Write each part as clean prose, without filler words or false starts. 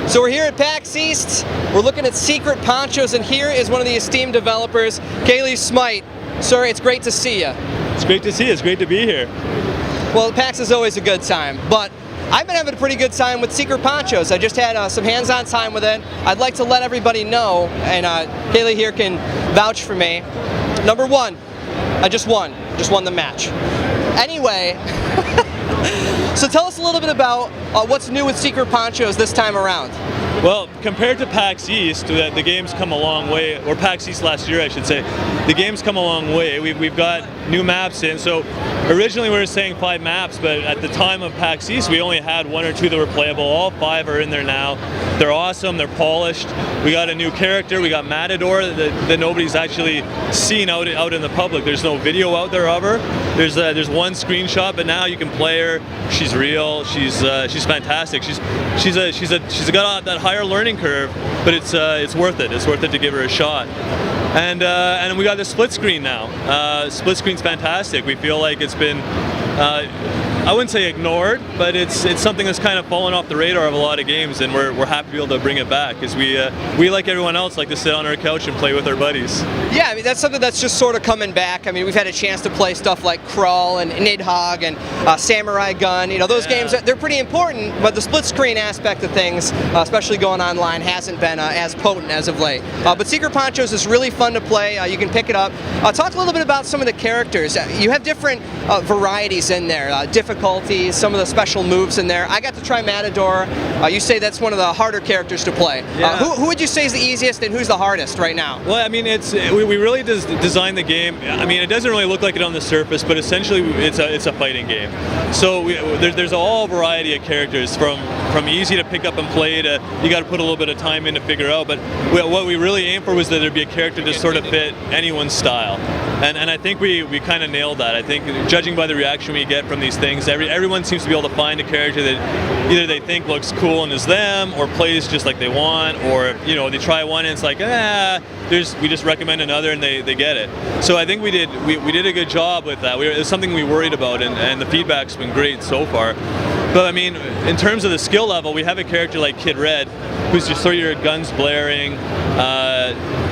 So we're here at PAX East. We're looking at Secret Ponchos, and here is one of the esteemed developers, Caley Smyth. Sir, it's great to see you. It's great to see you. It's great to be here. Well, PAX is always a good time, but I've been having a pretty good time with Secret Ponchos. I just had some hands-on time with it. I'd like to let everybody know, and Caley here can vouch for me. Number one, I just won the match. Anyway, so tell us a little bit about what's new with Secret Ponchos this time around. Well, compared to PAX East, the game's come a long way, or PAX East last year, I should say. The game's come a long way. We've got new maps in. So originally we were saying 5 maps, but at the time of PAX East, we only had 1 or 2 that were playable. All 5 are in there now. They're awesome. They're polished. We got a new character. We got Matador that nobody's actually seen out in the public. There's no video out there of her. There's one screenshot, but now you can play her. She's real. She's fantastic. She's got that higher learning curve, but it's worth it. It's worth it to give her a shot. And we got the split screen now. Split screen's fantastic. We feel like it's been I wouldn't say ignored, but it's something that's kind of fallen off the radar of a lot of games, and we're happy to be able to bring it back, because we like everyone else like to sit on our couch and play with our buddies. Yeah, I mean that's something that's just sort of coming back. I mean we've had a chance to play stuff like Crawl and Nidhogg and Samurai Gun. You know, those games, they're pretty important, but the split screen aspect of things, especially going online, hasn't been as potent as of late. But Secret Ponchos is really fun to play. You can pick it up. Talk a little bit about some of the characters. You have different varieties in there, difficulties, some of the special moves in there. I got to try Matador. You say that's one of the harder characters to play. Yeah. Who would you say is the easiest, and who's the hardest right now? Well, I mean, we really designed the game. I mean, it doesn't really look like it on the surface, but essentially it's a fighting game. So there's a whole variety of characters, from easy to pick up and play to you got to put a little bit of time in to figure out. But what we really aimed for was that there'd be a character to sort of fit anyone's style. And I think we kind of nailed that. I think, judging by the reaction we get from these things, everyone seems to be able to find a character that either they think looks cool and is them, or plays just like they want, or they try one and it's like, we just recommend another and they get it. So I think we did a good job with that. It was something we worried about, and the feedback's been great so far. But I mean, in terms of the skill level, we have a character like Kid Red, who's just sort of your guns blaring,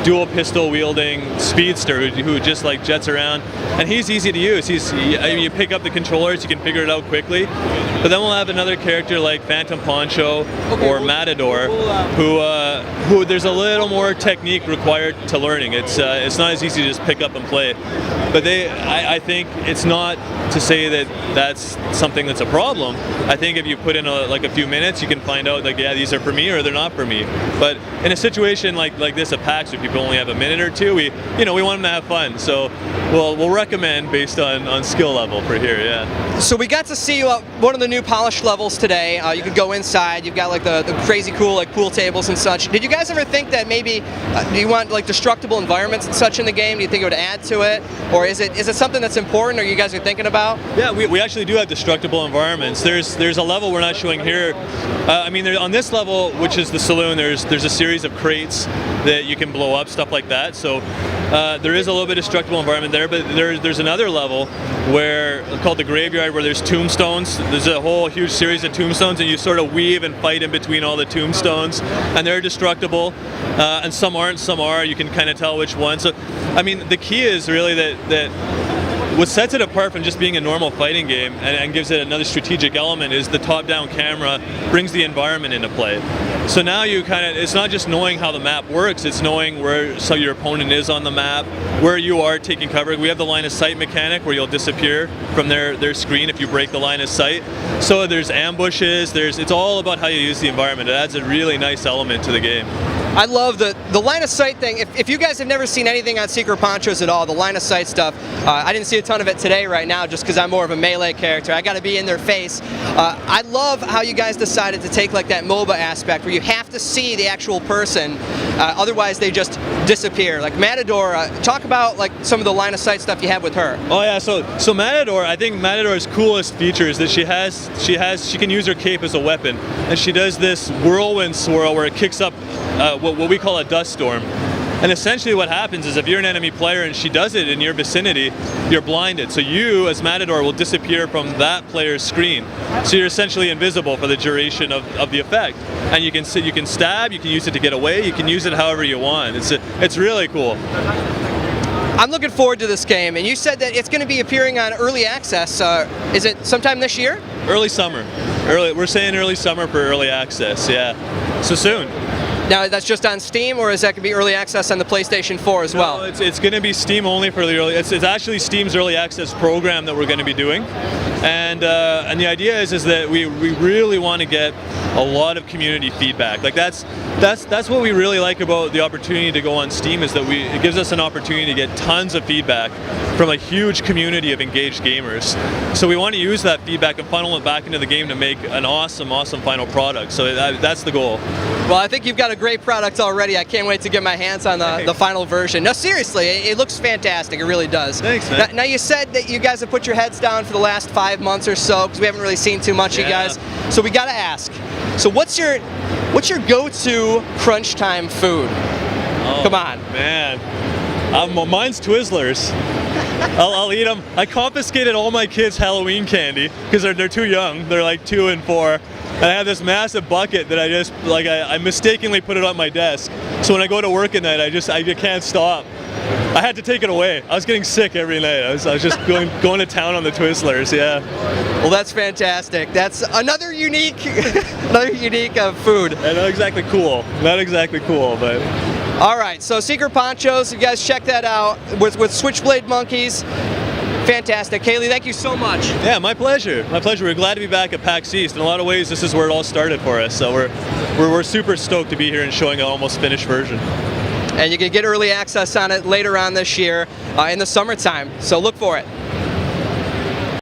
dual pistol wielding speedster who just like jets around, and he's easy to use. You pick up the controllers, you can figure it out quickly. But then we'll have another character like Phantom Poncho or Matador, who there's a little more technique required to learning. It's not as easy to just pick up and play. But I think it's not to say that that's something that's a problem. I think if you put in a few minutes, you can find out like, yeah, these are for me or they're not for me. But in a situation like this at PAX, where people only have a minute or two, we want them to have fun. So we'll recommend based on skill level for here. Yeah. So we got to see one of the new polished levels today. You could go inside. You've got like the crazy cool like pool tables and such. Did you guys ever think that maybe do you want like destructible environments and such in the game? Do you think it would add to it, or is it something that's important, or you guys are thinking about? Yeah, we actually do have destructible environments. There's a level we're not showing here. I mean, on this level, which is the saloon, there's a series of crates that you can blow up, stuff like that. So there is a little bit of destructible environment there, but there's another level called the graveyard, where there's tombstones. There's a whole huge series of tombstones, and you sort of weave and fight in between all the tombstones, and they're destructible. And some aren't, some are. You can kind of tell which one. So, I mean, the key is really that what sets it apart from just being a normal fighting game and gives it another strategic element is the top-down camera brings the environment into play. So now it's not just knowing how the map works, it's knowing where your opponent is on the map, where you are taking cover. We have the line of sight mechanic where you'll disappear from their screen if you break the line of sight. So there's ambushes, it's all about how you use the environment. It adds a really nice element to the game. I love the line of sight thing. If you guys have never seen anything on Secret Ponchos at all, the line of sight stuff, I didn't see a ton of it today right now just because I'm more of a melee character. I got to be in their face. I love how you guys decided to take like that MOBA aspect where you have to see the actual person, otherwise they just disappear. Like Matador, talk about like some of the line of sight stuff you have with her. Oh yeah, so Matador, I think Matador's coolest feature is that she can use her cape as a weapon, and she does this whirlwind swirl where it kicks up what we call a dust storm. And essentially what happens is if you're an enemy player and she does it in your vicinity, you're blinded. So you, as Matador, will disappear from that player's screen. So you're essentially invisible for the duration of the effect. And you can stab, you can use it to get away, you can use it however you want. It's really cool. I'm looking forward to this game, and you said that it's going to be appearing on early access. Is it sometime this year? Early summer. We're saying early summer for early access, yeah. So soon. Now, that's just on Steam, or is that going to be early access on the PlayStation 4 as well? No, it's going to be Steam only for the early. It's actually Steam's early access program that we're going to be doing, and the idea is that we really want to get a lot of community feedback. Like that's what we really like about the opportunity to go on Steam, is that it gives us an opportunity to get tons of feedback from a huge community of engaged gamers. So we want to use that feedback and funnel it back into the game to make an awesome final product. So that's the goal. Well, I think you've got a great product already. I can't wait to get my hands on the final version. No, seriously, it looks fantastic. It really does. Thanks, man. Now, you said that you guys have put your heads down for the last 5 months or so, because we haven't really seen too much of you guys. So we got to ask. So what's your go-to crunch time food? Oh, come on, man. Mine's Twizzlers. I'll eat them. I confiscated all my kids' Halloween candy because they're too young. They're like 2 and 4. And I have this massive bucket that I mistakenly put it on my desk. So when I go to work at night, I can't stop. I had to take it away. I was getting sick every night. I was just going to town on the Twizzlers. Yeah. Well, that's fantastic. That's another unique food. And not exactly cool. Not exactly cool, but. All right. So Secret Ponchos, you guys check that out with Switchblade Monkeys. Fantastic. Caley, thank you so much. Yeah, my pleasure. My pleasure. We're glad to be back at PAX East. In a lot of ways, this is where it all started for us. So we're super stoked to be here and showing an almost finished version. And you can get early access on it later on this year in the summertime. So look for it.